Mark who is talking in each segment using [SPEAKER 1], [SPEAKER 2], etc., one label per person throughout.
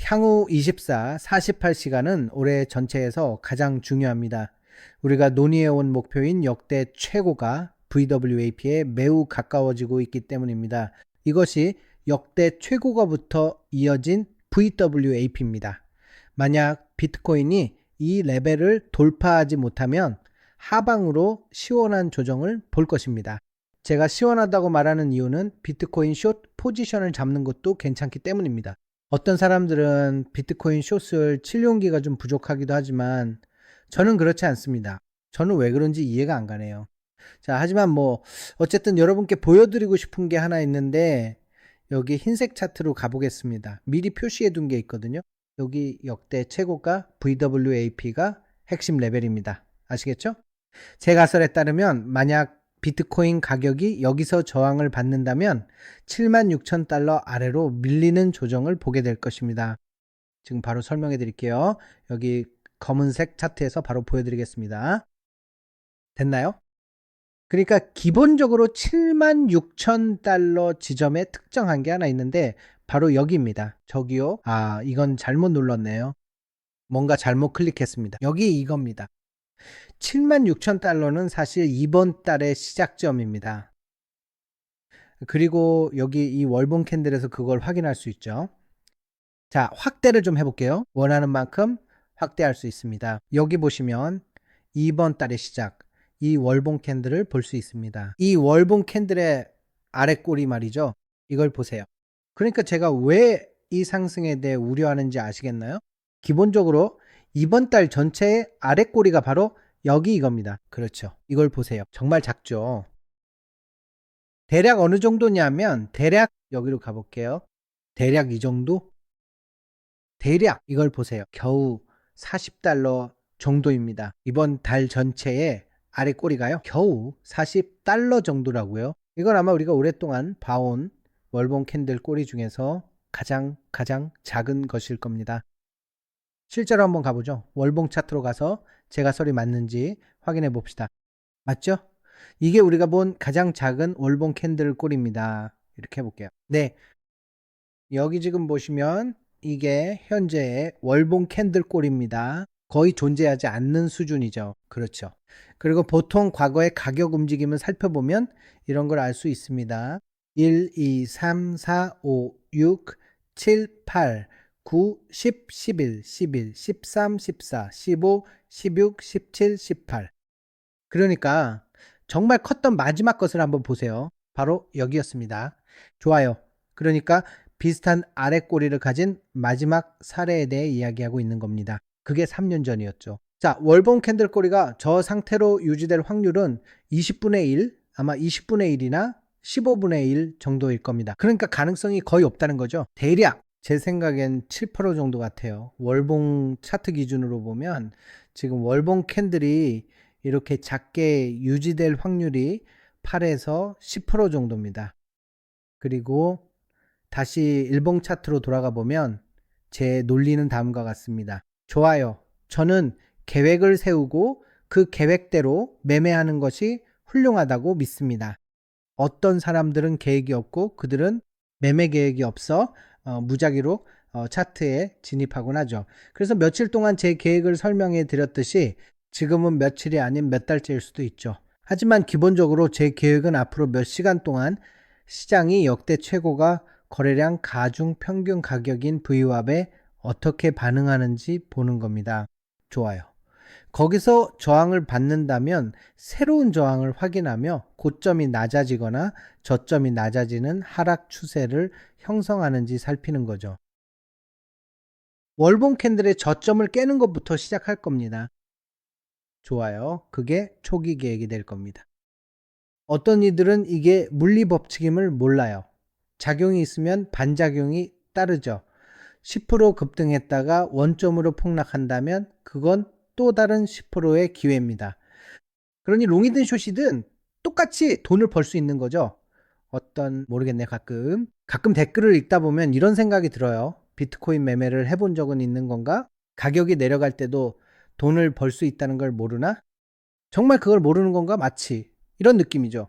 [SPEAKER 1] 향후 24, 48시간은 올해 전체에서 가장 중요합니다. 우리가 논의해온 목표인 역대 최고가 VWAP에 매우 가까워지고 있기 때문입니다. 이것이 역대 최고가부터 이어진 VWAP입니다. 만약 비트코인이 이 레벨을 돌파하지 못하면 하방으로 시원한 조정을 볼 것입니다. 제가 시원하다고 말하는 이유는 비트코인 숏 포지션을 잡는 것도 괜찮기 때문입니다. 어떤 사람들은 비트코인 숏을 칠 용기가 좀 부족하기도 하지만 저는 그렇지 않습니다. 저는 왜 그런지 이해가 안 가네요. 자, 하지만 어쨌든 여러분께 보여드리고 싶은 게 하나 있는데 여기 흰색 차트로 가보겠습니다. 미리 표시해 둔 게 있거든요. 여기 역대 최고가 VWAP가 핵심 레벨입니다. 아시겠죠? 제 가설에 따르면 만약 비트코인 가격이 여기서 저항을 받는다면 76,000달러 아래로 밀리는 조정을 보게 될 것입니다. 지금 바로 설명해 드릴게요. 여기 검은색 차트에서 바로 보여드리겠습니다. 됐나요? 그러니까 기본적으로 76,000달러 지점에 특정한 게 하나 있는데 바로 여기입니다. 저기요. 이건 잘못 눌렀네요. 뭔가 잘못 클릭했습니다. 여기 이겁니다. 76,000달러는 사실 이번 달의 시작점입니다. 그리고 여기 이 월봉 캔들에서 그걸 확인할 수 있죠. 자, 확대를 좀 해볼게요. 원하는 만큼 확대할 수 있습니다. 여기 보시면 이번 달의 시작, 이 월봉 캔들을 볼 수 있습니다. 이 월봉 캔들의 아래 꼬리 말이죠. 이걸 보세요. 그러니까 제가 왜 이 상승에 대해 우려하는지 아시겠나요? 기본적으로 이번 달 전체의 아래 꼬리가 바로 여기 이겁니다. 그렇죠. 이걸 보세요. 정말 작죠. 대략 어느 정도냐면 대략 여기로 가볼게요. 대략 이 정도? 대략 이걸 보세요. 겨우 40달러 정도입니다. 이번 달 전체의 아래 꼬리가요. 겨우 40달러 정도라고요. 이건 아마 우리가 오랫동안 봐온 월봉 캔들 꼬리 중에서 가장 작은 것일 겁니다. 실제로 한번 가보죠. 월봉 차트로 가서 제 가설이 맞는지 확인해 봅시다. 맞죠? 이게 우리가 본 가장 작은 월봉 캔들 꼴입니다. 이렇게 해볼게요. 네, 여기 지금 보시면 이게 현재의 월봉 캔들 꼴입니다. 거의 존재하지 않는 수준이죠. 그렇죠. 그리고 보통 과거의 가격 움직임을 살펴보면 이런 걸 알 수 있습니다. 1, 2, 3, 4, 5, 6, 7, 8, 9, 10, 11, 11, 13, 14, 15, 16, 17, 18. 그러니까 정말 컸던 마지막 것을 한번 보세요. 바로 여기였습니다. 좋아요. 그러니까 비슷한 아래 꼬리를 가진 마지막 사례에 대해 이야기하고 있는 겁니다. 그게 3년 전이었죠. 자, 월봉 캔들 꼬리가 저 상태로 유지될 확률은 20분의 1, 아마 20분의 1이나 15분의 1 정도일 겁니다. 그러니까 가능성이 거의 없다는 거죠. 대략 제 생각엔 7% 정도 같아요. 월봉 차트 기준으로 보면 지금 월봉 캔들이 이렇게 작게 유지될 확률이 8에서 10% 정도입니다. 그리고 다시 일봉 차트로 돌아가 보면 제 논리는 다음과 같습니다. 좋아요. 저는 계획을 세우고 그 계획대로 매매하는 것이 훌륭하다고 믿습니다. 어떤 사람들은 계획이 없고 그들은 매매 계획이 없어 무작위로 차트에 진입하곤 하죠. 그래서 며칠 동안 제 계획을 설명해 드렸듯이 지금은 며칠이 아닌 몇 달째일 수도 있죠. 하지만 기본적으로 제 계획은 앞으로 몇 시간 동안 시장이 역대 최고가 거래량 가중 평균 가격인 VWAP에 어떻게 반응하는지 보는 겁니다. 좋아요. 거기서 저항을 받는다면 새로운 저항을 확인하며 고점이 낮아지거나 저점이 낮아지는 하락 추세를 형성하는지 살피는 거죠. 월봉 캔들의 저점을 깨는 것부터 시작할 겁니다. 좋아요. 그게 초기 계획이 될 겁니다. 어떤 이들은 이게 물리 법칙임을 몰라요. 작용이 있으면 반작용이 따르죠. 10% 급등했다가 원점으로 폭락한다면 그건 또 다른 10%의 기회입니다. 그러니 롱이든 숏이든 똑같이 돈을 벌 수 있는 거죠. 모르겠네. 가끔 댓글을 읽다 보면 이런 생각이 들어요. 비트코인 매매를 해본 적은 있는 건가? 가격이 내려갈 때도 돈을 벌 수 있다는 걸 모르나? 정말 그걸 모르는 건가? 마치 이런 느낌이죠.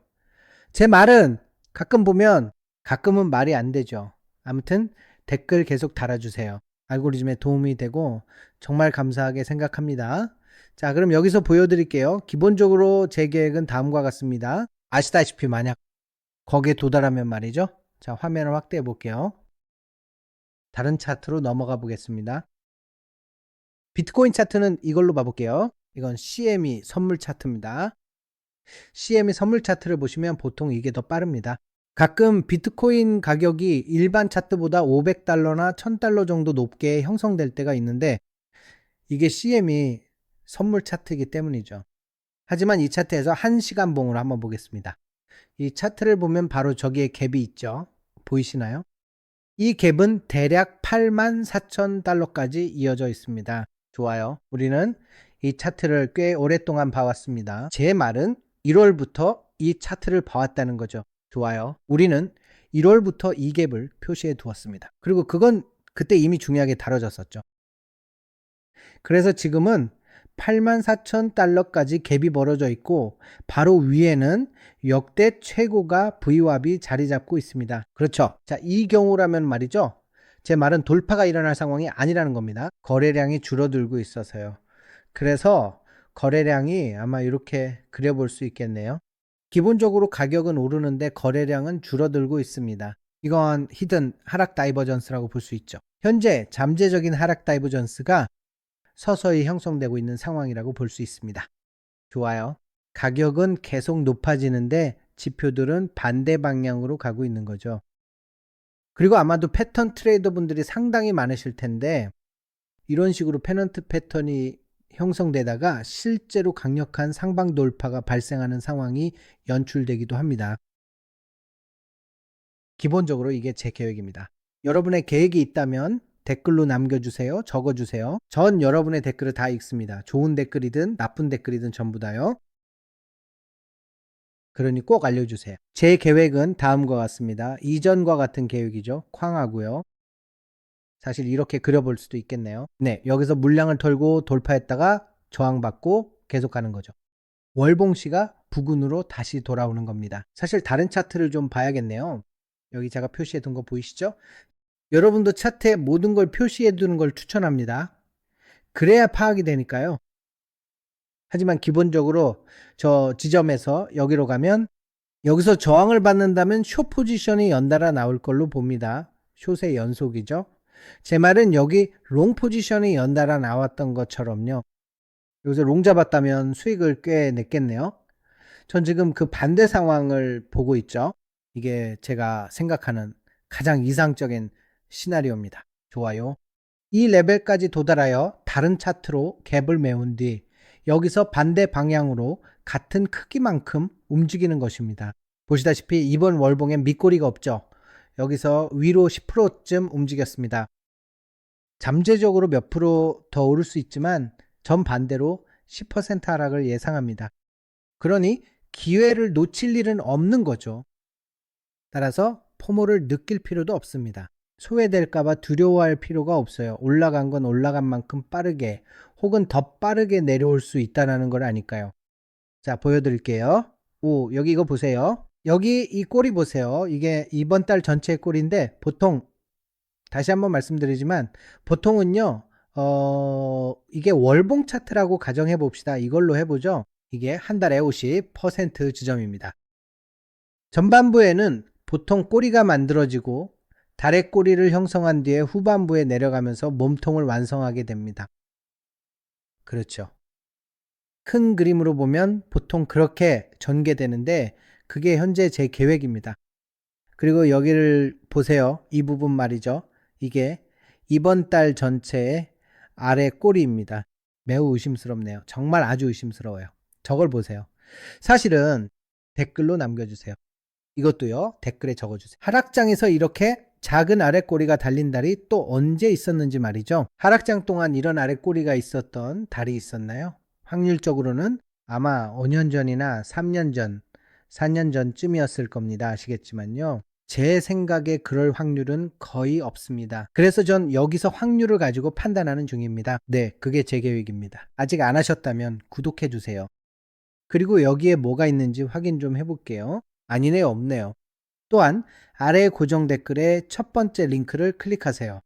[SPEAKER 1] 제 말은 가끔 보면 가끔은 말이 안 되죠. 아무튼 댓글 계속 달아주세요. 알고리즘에 도움이 되고 정말 감사하게 생각합니다. 자, 그럼 여기서 보여드릴게요. 기본적으로 제 계획은 다음과 같습니다. 아시다시피 만약 거기에 도달하면 말이죠. 자, 화면을 확대해 볼게요. 다른 차트로 넘어가 보겠습니다. 비트코인 차트는 이걸로 봐볼게요. 이건 CME 선물 차트입니다. CME 선물 차트를 보시면 보통 이게 더 빠릅니다. 가끔 비트코인 가격이 일반 차트보다 500달러나 1000달러 정도 높게 형성될 때가 있는데 이게 CME 선물 차트이기 때문이죠. 하지만 이 차트에서 1시간 봉으로 한번 보겠습니다. 이 차트를 보면 바로 저기에 갭이 있죠. 보이시나요? 이 갭은 대략 84,000달러까지 이어져 있습니다. 좋아요. 우리는 이 차트를 꽤 오랫동안 봐왔습니다. 제 말은 1월부터 이 차트를 봐왔다는 거죠. 좋아요. 우리는 1월부터 이 갭을 표시해 두었습니다. 그리고 그건 그때 이미 중요하게 다뤄졌었죠. 그래서 지금은 84,000달러까지 갭이 벌어져 있고 바로 위에는 역대 최고가 VWAP이 자리 잡고 있습니다. 그렇죠. 자, 이 경우라면 말이죠. 제 말은 돌파가 일어날 상황이 아니라는 겁니다. 거래량이 줄어들고 있어서요. 그래서 거래량이 아마 이렇게 그려볼 수 있겠네요. 기본적으로 가격은 오르는데 거래량은 줄어들고 있습니다. 이건 히든 하락 다이버전스라고 볼 수 있죠. 현재 잠재적인 하락 다이버전스가 서서히 형성되고 있는 상황이라고 볼 수 있습니다. 좋아요. 가격은 계속 높아지는데 지표들은 반대 방향으로 가고 있는 거죠. 그리고 아마도 패턴 트레이더 분들이 상당히 많으실 텐데 이런 식으로 페넌트 패턴이 형성되다가 실제로 강력한 상방 돌파가 발생하는 상황이 연출되기도 합니다. 기본적으로 이게 제 계획입니다. 여러분의 계획이 있다면 댓글로 남겨주세요. 적어주세요. 전 여러분의 댓글을 다 읽습니다. 좋은 댓글이든 나쁜 댓글이든 전부 다요. 그러니 꼭 알려주세요. 제 계획은 다음과 같습니다. 이전과 같은 계획이죠. 쾅하고요. 사실 이렇게 그려볼 수도 있겠네요. 네, 여기서 물량을 털고 돌파했다가 저항받고 계속 가는 거죠. 월봉시가 부근으로 다시 돌아오는 겁니다. 사실 다른 차트를 좀 봐야겠네요. 여기 제가 표시해 둔 거 보이시죠? 여러분도 차트에 모든 걸 표시해 두는 걸 추천합니다. 그래야 파악이 되니까요. 하지만 기본적으로 저 지점에서 여기로 가면 여기서 저항을 받는다면 숏 포지션이 연달아 나올 걸로 봅니다. 숏의 연속이죠. 제 말은 여기 롱 포지션이 연달아 나왔던 것처럼요. 여기서 롱 잡았다면 수익을 꽤 냈겠네요. 전 지금 그 반대 상황을 보고 있죠. 이게 제가 생각하는 가장 이상적인 시나리오입니다. 좋아요. 이 레벨까지 도달하여 다른 차트로 갭을 메운 뒤 여기서 반대 방향으로 같은 크기만큼 움직이는 것입니다. 보시다시피 이번 월봉엔 밑꼬리가 없죠. 여기서 위로 10%쯤 움직였습니다. 잠재적으로 몇 프로 더 오를 수 있지만 전반대로 10% 하락을 예상합니다. 그러니 기회를 놓칠 일은 없는 거죠. 따라서 포모를 느낄 필요도 없습니다. 소외될까봐 두려워할 필요가 없어요. 올라간 건 올라간 만큼 빠르게 혹은 더 빠르게 내려올 수 있다는 걸 아니까요. 자, 보여드릴게요. 오, 여기 이거 보세요. 여기 이 꼬리 보세요. 이게 이번 달 전체의 꼬리인데 보통 다시 한번 말씀드리지만 보통은요. 이게 월봉 차트라고 가정해 봅시다. 이걸로 해보죠. 이게 한 달에 50% 지점입니다. 전반부에는 보통 꼬리가 만들어지고 달의 꼬리를 형성한 뒤에 후반부에 내려가면서 몸통을 완성하게 됩니다. 그렇죠. 큰 그림으로 보면 보통 그렇게 전개되는데 그게 현재 제 계획입니다. 그리고 여기를 보세요. 이 부분 말이죠. 이게 이번 달 전체의 아래 꼬리입니다. 매우 의심스럽네요. 정말 아주 의심스러워요. 저걸 보세요. 사실은 댓글로 남겨주세요. 이것도요. 댓글에 적어주세요. 하락장에서 이렇게 작은 아랫꼬리가 달린 달이 또 언제 있었는지 말이죠. 하락장 동안 이런 아랫꼬리가 있었던 달이 있었나요? 확률적으로는 아마 5년 전이나 3년 전, 4년 전쯤이었을 겁니다. 아시겠지만요. 제 생각에 그럴 확률은 거의 없습니다. 그래서 전 여기서 확률을 가지고 판단하는 중입니다. 네, 그게 제 계획입니다. 아직 안 하셨다면 구독해 주세요. 그리고 여기에 뭐가 있는지 확인 좀 해볼게요. 아니네요, 없네요. 또한 아래 고정 댓글에 첫 번째 링크를 클릭하세요.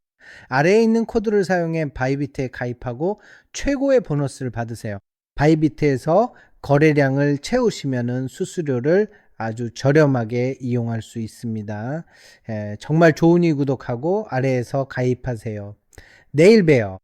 [SPEAKER 1] 아래에 있는 코드를 사용해 바이비트에 가입하고 최고의 보너스를 받으세요. 바이비트에서 거래량을 채우시면 수수료를 아주 저렴하게 이용할 수 있습니다. 정말 좋으니 구독하고 아래에서 가입하세요. 내일 봬요.